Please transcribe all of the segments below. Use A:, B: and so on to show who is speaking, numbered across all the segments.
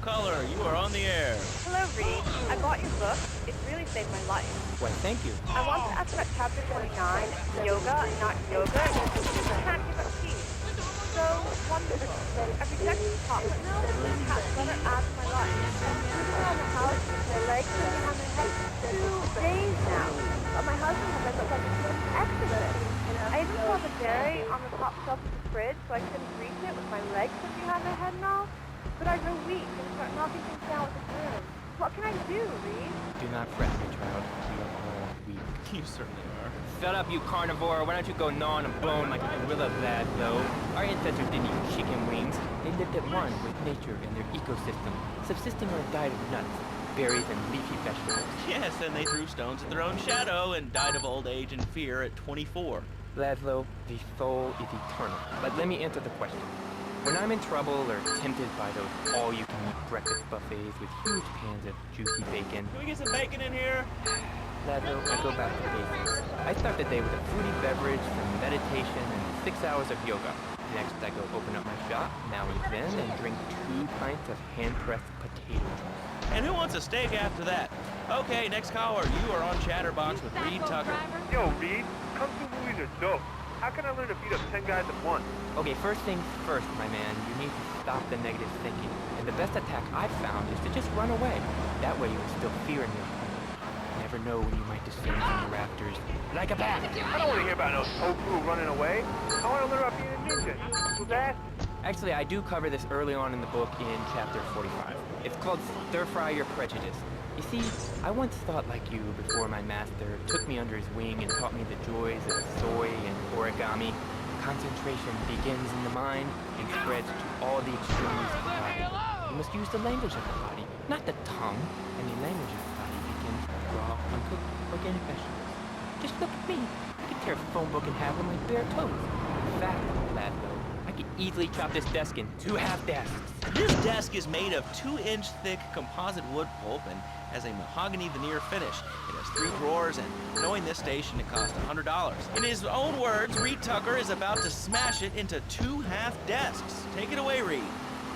A: caller. You are on the air.
B: Hello, Reed. I bought your book. It really saved my life.
C: Why, thank you.
B: I wanted to ask about chapter 29, yoga, not yoga. You can't give up peace. So wonderful. I rejected chocolate milk and had another add to my life. I'm sleeping around the house with my legs sitting behind my head for 2 days now. But my husband has ended up like an exorcist. I even saw the dairy on the top shelf of the fridge, so I couldn't reach it with my legs sitting behind my head and all. But I grow weak and start knocking things down with the broom. What can I do, Reed?
C: Do not fret, my child. We are all weak.
A: You certainly are.
C: Shut up, you carnivore. Why don't you go gnaw on a bone like a gorilla, lad, though? Our ancestors didn't eat chicken wings. They lived at one with nature and their ecosystem, subsisting on a diet of nuts, berries, and leafy vegetables.
A: Yes, and they threw stones at their own shadow and died of old age and fear at 24.
C: Laszlo, the soul is eternal. But let me answer the question. When I'm in trouble or tempted by those all-you-can-eat breakfast buffets with huge pans of juicy bacon,
A: Can we get some bacon in here?
C: Laszlo, I go back to basics. I start the day with a fruity beverage, some meditation, and 6 hours of yoga. Next, I go open up my shop, now and then, and drink 2 pints of hand-pressed potato juice.
A: And who wants a steak after that? Okay, next caller. You are on Chatterbox with Reed Tucker.
D: Yo, Reed, Kung Fu movies are dope. How can I learn to beat up 10 guys at once?
C: Okay, first things first, my man. You need to stop the negative thinking. And the best attack I've found is to just run away. That way you instill fear in your opponent. You never know when you might descend from the rafters like a bat.
D: I don't want to hear about no tofu running away. I want to learn about being a ninja. Who's that?
C: Actually, I do cover this early on in the book in chapter 45. It's called Stir Fry Your Prejudice. You see, I once thought like you before my master took me under his wing and taught me the joys of soy and origami. Concentration begins in the mind and spreads to all the extremities of the body. You must use the language of the body, not the tongue. And the language of the body begins with raw, uncooked organic vegetables. Just look at me. I could tear a phone book in half with my bare toes. In fact, Laszlo, I could easily chop this desk in 2 half desks.
A: This desk is made of 2-inch thick composite wood pulp and has a mahogany veneer finish. It has 3 drawers, and knowing this station, it cost $100. In his own words, Reed Tucker is about to smash it into 2 half desks. Take it away, Reed.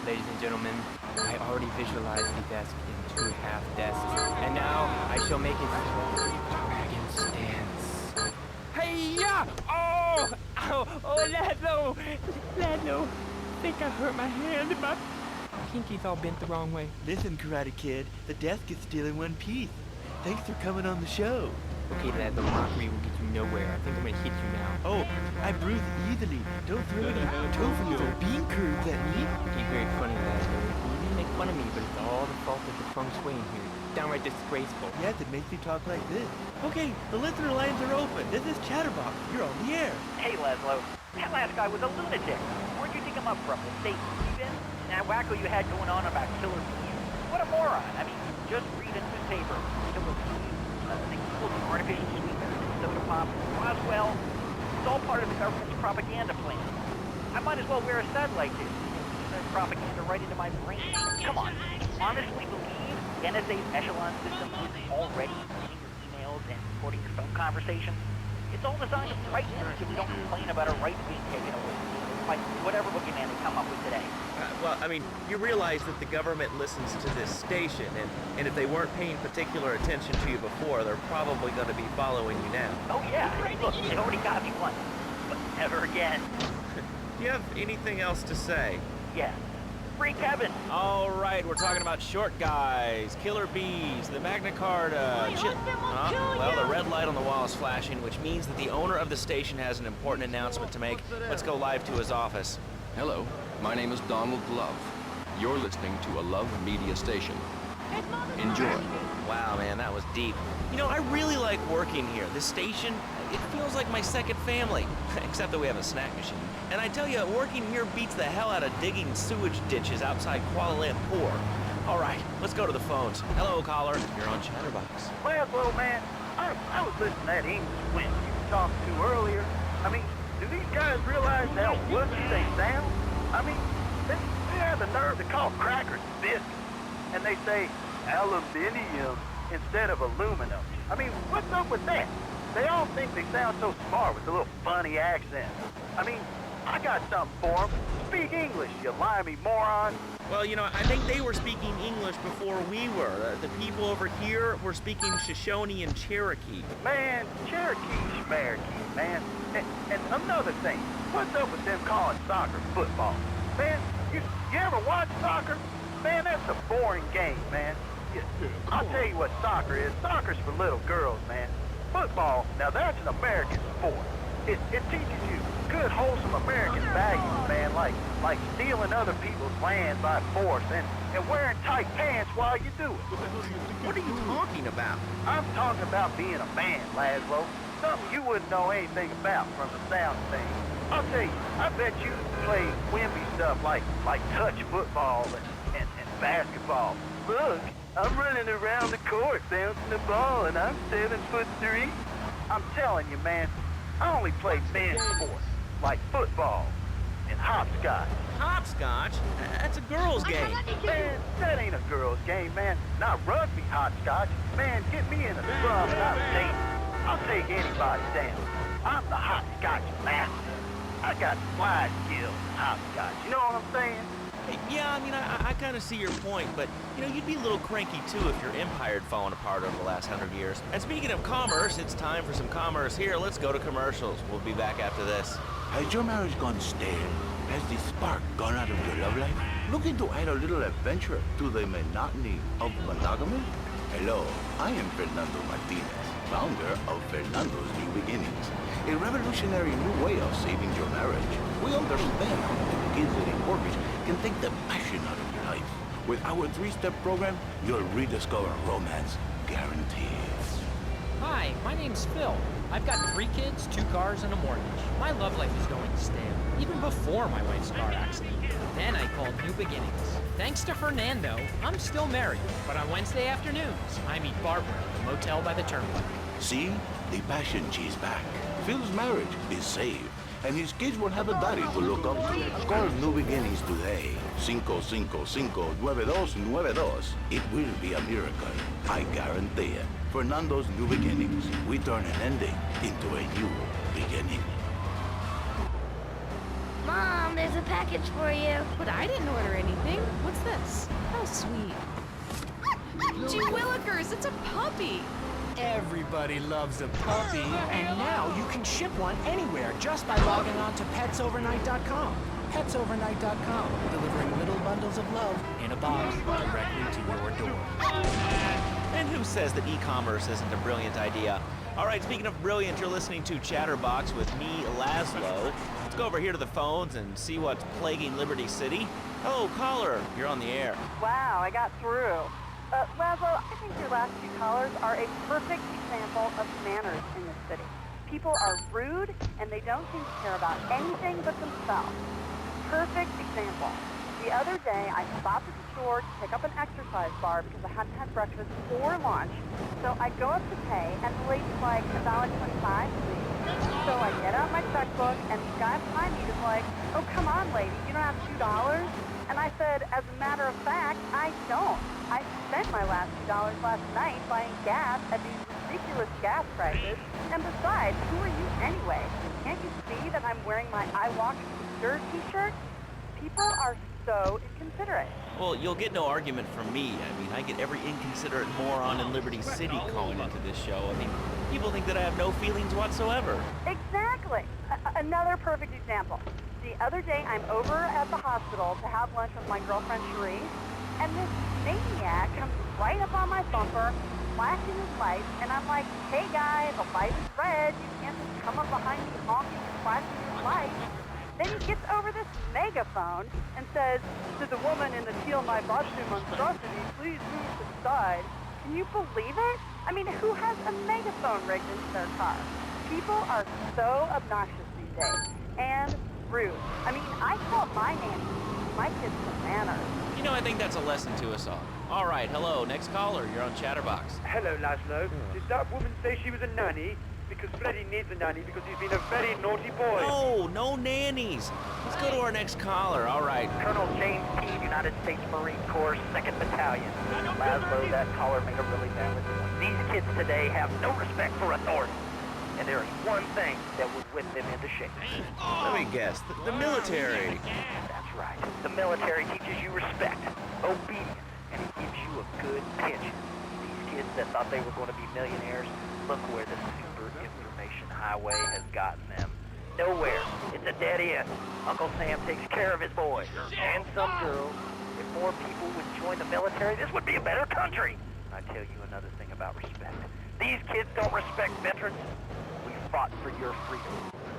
C: Ladies and gentlemen, I already visualized the desk in 2 half desks, and now I shall make it dragon stance. Hey-ya! Oh! Ow! Oh, Laszlo! Laszlo! I think I hurt my hand and my pinky's all bent the wrong way.
A: Listen, Karate Kid, the desk is still in one piece. Thanks for coming on the show.
C: Okay, Laszlo, mockery will get you nowhere. I think I'm gonna hit you now.
A: Oh, I bruise easily. Don't throw any tofu or bean curds at me.
C: You're very funny, Laszlo. You make fun of me, but it's all the fault of the feng shui in here. Downright disgraceful.
A: Yes, it makes me talk like this. Okay, the listener lines are open. This is Chatterbox. You're on the air.
E: Hey, Laszlo. That last guy was a lunatic. Where'd you dig him up from? The state Steven? That wacko you had going on about killer bees? What a moron. I mean, just read a newspaper. Killer bees, the equals of artificial sweeteners, soda pop, Roswell. It's all part of the government's propaganda plan. I might as well wear a satellite dish. There's propaganda right into my brain. Come on. Honestly believe the NSA's echelon system is already reading your emails and recording your phone conversations? It's all designed to frighten you so we don't complain about our rights being taken away. Like whatever boogeyman they come up with today.
A: Well, I mean, you realize that the government listens to this station, and if they weren't paying particular attention to you before, they're probably going to be following you now.
E: Oh yeah, look, they already got me once. But never again.
A: Do you have anything else to say?
E: Yeah. Free Kevin!
A: All right, we're talking about short guys, killer bees, the Magna Carta, well, the red light on the wall is flashing, which means that the owner of the station has an important announcement to make. Let's go live to his office.
F: Hello, my name is Donald Love. You're listening to a Love Media station. Enjoy.
A: Wow, man, that was deep. You know, I really like working here. This station, it feels like my second family, except that we have a snack machine. And I tell you, working here beats the hell out of digging sewage ditches outside Kuala Lumpur. All right, let's go to the phones. Hello, caller. You're on Chatterbox.
D: Well, little man, I was listening to that English wench you were talking to earlier. I mean, do these guys realize how wussy they sound? I mean, they have the nerve to call crackers biscuits. And they say aluminium instead of aluminum. I mean, what's up with that? They all think they sound so smart with a little funny accent. I mean, I got something for 'em. Speak English, you limey moron.
A: Well, you know, I think they were speaking English before we were. The people over here were speaking Shoshone and Cherokee.
D: Man, Cherokee, man. And another thing, what's up with them calling soccer football? Man, you ever watch soccer? Man, that's a boring game, man. I'll tell you what soccer is. Soccer's for little girls, man. Football, now that's an American sport. It teaches you good, wholesome American values, man, like stealing other people's land by force and wearing tight pants while you do it.
A: What are you talking about?
D: I'm talking about being a man, Laszlo. Something you wouldn't know anything about from the sound of things. I'll tell you, I bet you play wimpy stuff like touch football and basketball. Look, I'm running around the court bouncing the ball and I'm 7'3". I'm telling you, man, I only play men's sports, like football and hopscotch.
A: Hopscotch? That's a girl's game.
D: Man, that ain't a girl's game, man. Not rugby hopscotch. Man, get me in a scrum and I'm dating. I'll take anybody down. I'm the hopscotch master. I got fly skills in hopscotch. You know what I'm saying?
A: Yeah, I mean, I kind of see your point, but, you know, you'd be a little cranky, too, if your empire had fallen apart over the last 100 years. And speaking of commerce, it's time for some commerce here. Let's go to commercials. We'll be back after this.
G: Has your marriage gone stale? Has the spark gone out of your love life? Looking to add a little adventure to the monotony of monogamy? Hello, I am Fernando Martinez, founder of Fernando's New Beginnings, a revolutionary new way of saving your marriage. We understand how the kids and a mortgage can take the passion out of your life. With our 3-step program, you'll rediscover romance guaranteed.
H: Hi, my name's Phil. I've got 3 kids, 2 cars, and a mortgage. My love life is going stale, even before my wife's car accident. Then I called New Beginnings. Thanks to Fernando, I'm still married, but on Wednesday afternoons, I meet Barbara at the motel by the turnpike.
G: See? The passion she's back. Phil's marriage is saved, and his kids will have a daddy to look up to. Call New Beginnings today. 555-9292. It will be a miracle. I guarantee it. Fernando's New Beginnings. We turn an ending into a new beginning.
I: Mom, there's a package for you.
J: But I didn't order anything. What's this? How sweet. Gee willikers, it's a puppy.
K: Everybody loves a puppy. And now you can ship one anywhere just by logging on to petsovernight.com. Petsovernight.com, delivering little bundles of love in a box directly to your door.
A: And who says that e-commerce isn't a brilliant idea? All right, speaking of brilliant, you're listening to Chatterbox with me, Laszlo. Let's go over here to the phones and see what's plaguing Liberty City. Hello, caller. You're on the air.
B: Wow, I got through. Laszlo, I think your last 2 callers are a perfect example of manners in this city. People are rude, and they don't seem to care about anything but themselves. Perfect example. The other day, I stopped at the store to pick up an exercise bar because I hadn't had breakfast or lunch. So I go up to pay, and the lady's like, $1.25, please. So I get out my checkbook, and the guy behind me is like, oh, come on, lady, you don't have $2? And I said, as a matter of fact, I don't. I spent my last $2 last night buying gas at these ridiculous gas prices. And besides, who are you anyway? Can't you see that I'm wearing my I Walk Stir t-shirt? People are so inconsiderate.
A: Well, you'll get no argument from me. I mean, I get every inconsiderate moron in Liberty City calling into this show. I mean, people think that I have no feelings whatsoever.
B: Exactly. Another perfect example. The other day, I'm over at the hospital to have lunch with my girlfriend, Cherie, and this maniac comes right up on my bumper, flashing his lights, and I'm like, hey, guy, the light is red. You can't just come up behind me honking and flashing your lights. Then he gets over this megaphone and says, to the woman in the teal my bottom monstrosity, please move to the side. Can you believe it? I mean, who has a megaphone rigged into their car? People are so obnoxious these days. And rude. I mean, I taught my nanny to teach my kids some manners.
A: You know, I think that's a lesson to us all. All right, hello, next caller. You're on Chatterbox.
L: Hello, Laszlo. Did that woman say she was a nanny? Because Freddie needs a nanny because he's been a very naughty boy.
A: No nannies. Let's go to our next caller. All right.
E: Colonel James P., United States Marine Corps, 2nd Battalion. Laszlo, that caller made a really valid point. These kids today have no respect for authority. and there is one thing that would whip them into shape.
A: Let me guess, the military.
E: That's right. The military teaches you respect, obedience, and it gives you a good pension. These kids that thought they were going to be millionaires, look where the super information highway has gotten them. Nowhere. It's a dead end. Uncle Sam takes care of his boys and some girls. If more people would join the military, this would be a better country. And I tell you another thing about respect. These kids don't respect veterans. We fought for your freedom.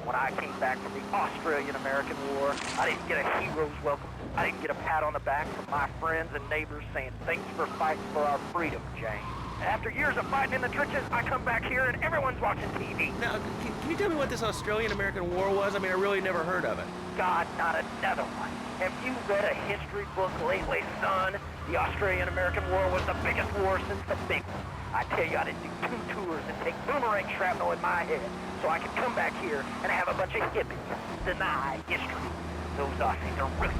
E: When I came back from the Australian-American War, I didn't get a hero's welcome. I didn't get a pat on the back from my friends and neighbors saying, thanks for fighting for our freedom, James. After years of fighting in the trenches, I come back here and everyone's watching TV.
A: Now, can you tell me what this Australian-American War was? I mean, I really never heard of it.
E: God, not another one. Have you read a history book lately, son? The Australian-American War was the biggest war since the big one. I tell you, I didn't do 2 tours and take boomerang shrapnel in my head so I could come back here and have a bunch of hippies deny history. Those Aussies are ruthless.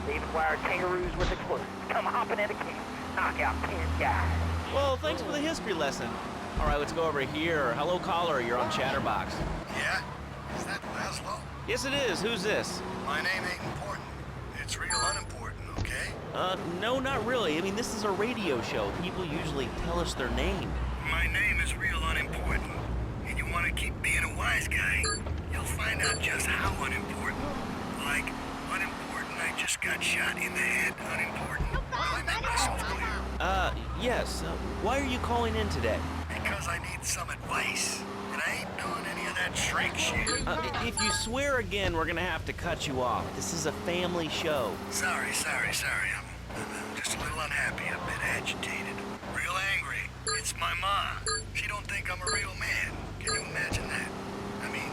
E: They've acquired kangaroos with explosives, come hopping into camp, knock out 10 guys.
A: Well, thanks for the history lesson. All right, let's go over here. Hello, caller. You're on Chatterbox.
M: Yeah? Is that Laszlo?
A: Yes, it is. Who's this?
M: My name ain't important. It's real unimportant, okay?
A: No, not really. I mean, this is a radio show. People usually tell us their name.
M: My name is real unimportant. And you want to keep being a wise guy, you'll find out just how unimportant. Like, unimportant, I just got shot in the head. Unimportant. Will I make myself clear?
A: Yes. Why are you calling in today?
M: Because I need some advice. And I ain't doing any of that shrink shit.
A: If you swear again, we're gonna have to cut you off. This is a family show.
M: Sorry. I'm just a little unhappy, a bit agitated. Real angry. It's my ma. She don't think I'm a real man. Can you imagine that? I mean,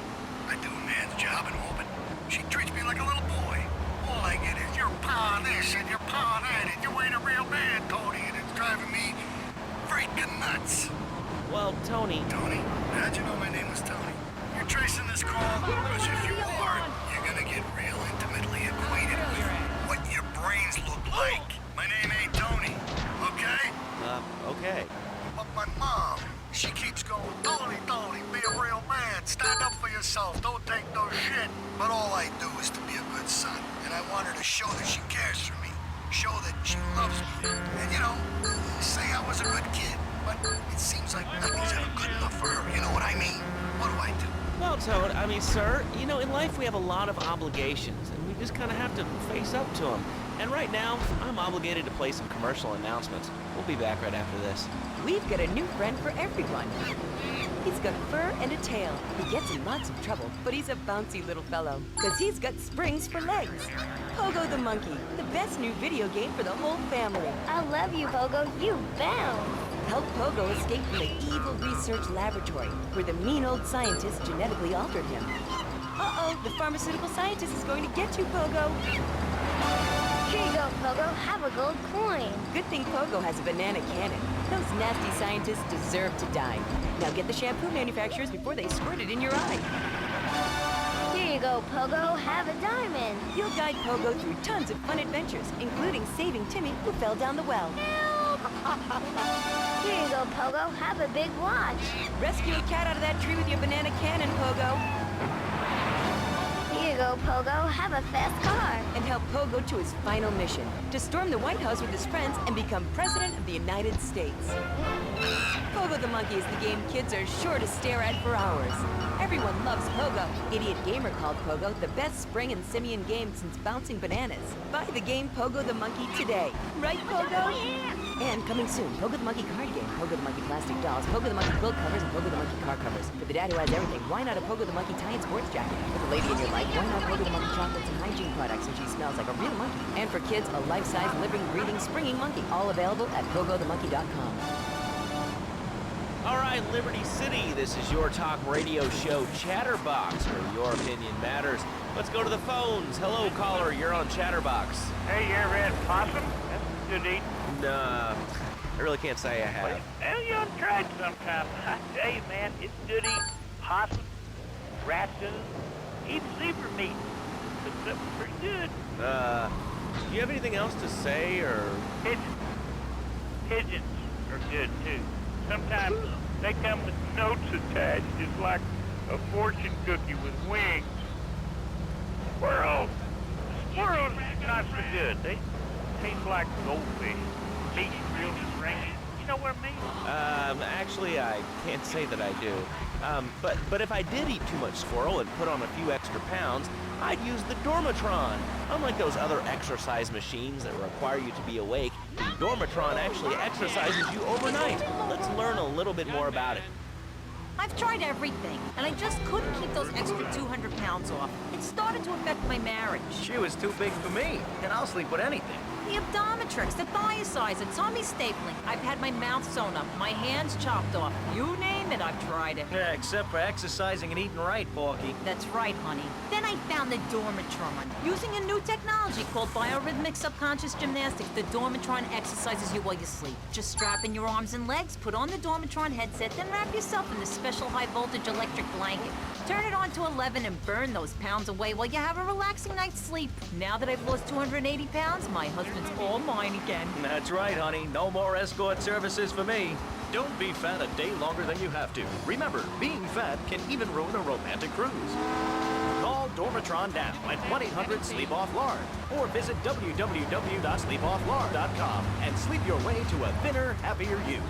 M: I do a man's job and all, but she treats me like a little boy. All I get is your pa this and your pa that, and you ain't a real man, Tony, and it's driving me freaking nuts.
A: Well, Tony...
M: Tony? How'd you know my name was Tony? You're tracing this call because if you are, you're gonna get real intimately acquainted with what your brains look like. My name ain't Tony, okay?
A: Okay.
M: But my mom, she keeps going, Tony, be a real man. Stand up for yourself. Don't take no shit. But all I do is to be a good son. And I want her to show that she cares for me. Show that she loves me. And, you know, say I was a good kid. But it seems like nothing's ever good enough for her. You know what I mean? What do I do?
A: Well, sir, you know, in life we have a lot of obligations, and we just kind of have to face up to them. And right now, I'm obligated to play some commercial announcements. We'll be back right after this.
N: We've got a new friend for everyone. He's got fur and a tail. He gets in lots of trouble, but he's a bouncy little fellow, because he's got springs for legs. Pogo the Monkey, the best new video game for the whole family.
I: I love you, Pogo. You bounce.
N: Help Pogo escape from the evil research laboratory, where the mean old scientist genetically altered him. Uh-oh, the pharmaceutical scientist is going to get you, Pogo.
I: Here you go, Pogo. Have a gold coin.
N: Good thing Pogo has a banana cannon. Those nasty scientists deserve to die. Now get the shampoo manufacturers before they squirt it in your eye.
I: Here you go, Pogo. Have a diamond.
N: You'll guide Pogo through tons of fun adventures, including saving Timmy, who fell down the well.
I: Help! Here you go, Pogo. Have a big watch.
N: Rescue a cat out of that tree with your banana cannon, Pogo.
I: Here you go, Pogo. Have a fast car.
N: And help Pogo to his final mission, to storm the White House with his friends and become President of the United States. Pogo the Monkey is the game kids are sure to stare at for hours. Everyone loves Pogo. Idiot Gamer called Pogo the best spring and simian game since bouncing bananas. Buy the game Pogo the Monkey today. Right, Pogo? And coming soon, Pogo the Monkey card game, Pogo the Monkey plastic dolls, Pogo the Monkey quilt covers, and Pogo the Monkey car covers. For the dad who has everything, why not a Pogo the Monkey tie and sports jacket? For the lady in your life, why not Pogo the Monkey chocolates and hygiene products so she smells like a real monkey? And for kids, a life-size, living, breathing, springing monkey. All available at PogoTheMonkey.com.
A: All right, Liberty City, this is your talk radio show Chatterbox, where your opinion matters. Let's go to the phones. Hello, caller, you're on Chatterbox.
D: Hey, you ever had possum? That's good eating.
A: Nah, I really can't say I have.
D: Well, you ought to try it sometime. I tell you, man, it's good eating. Possum, raccoon, even zebra meat. It's something pretty good.
A: Do you have anything else to say, or?
D: Pigeons are good, too. Sometimes they come with notes attached, just like A fortune cookie with wings. Squirrels! Squirrels not so good. They taste like goldfish. Meat real stringy. You know what I mean?
A: Actually, I can't say that I do. But if I did eat too much squirrel and put on a few extra pounds, I'd use the Dormatron. Unlike those other exercise machines that require you to be awake, the Dormatron actually exercises you overnight. Let's learn a little bit more about it.
O: I've tried everything, and I just couldn't keep those extra 200 pounds off. It started to affect my marriage.
E: She was too big for me, and I'll sleep with anything.
O: The Abdometrix, the Thiasize, the tummy stapling. I've had my mouth sewn up, my hands chopped off. You name it, I've tried it.
E: Yeah, except for exercising and eating right, Porky.
O: That's right, honey. Then I found the Dormatron. Using a new technology called biorhythmic subconscious gymnastics, the Dormatron exercises you while you sleep. Just strap in your arms and legs, put on the Dormatron headset, then wrap yourself in the special high-voltage electric blanket. Turn it on to 11 and burn those pounds away while you have a relaxing night's sleep. Now that I've lost 280 pounds, my husband's all mine again.
E: That's right, honey. No more escort services for me. Don't be fat a day longer than you have to. Remember, being fat can even ruin a romantic cruise. Call Dormatron now at 1-800-SLEEP-OFF-LARD or visit www.sleepofflard.com and sleep your way to a thinner, happier you.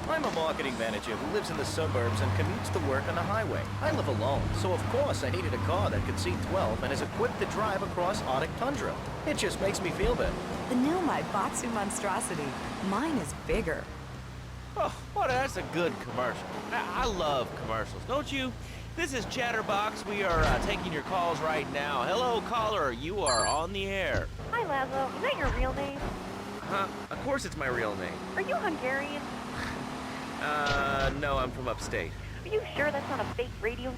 E: I'm a marketing manager who lives in the suburbs and commutes to work on the highway. I live alone, so of course I needed a car that could seat 12 and is equipped to drive across Arctic tundra. It just makes me feel better.
N: The new Maibatsu monstrosity. Mine is bigger.
A: Oh, well, that's a good commercial. I love commercials, don't you? This is Chatterbox. We are taking your calls right now. Hello, caller. You are on the air.
B: Hi, Laszlo. Is that your real name?
A: Huh? Of course it's my real name.
B: Are you Hungarian?
A: No, I'm from upstate.
B: Are you sure that's not a fake radio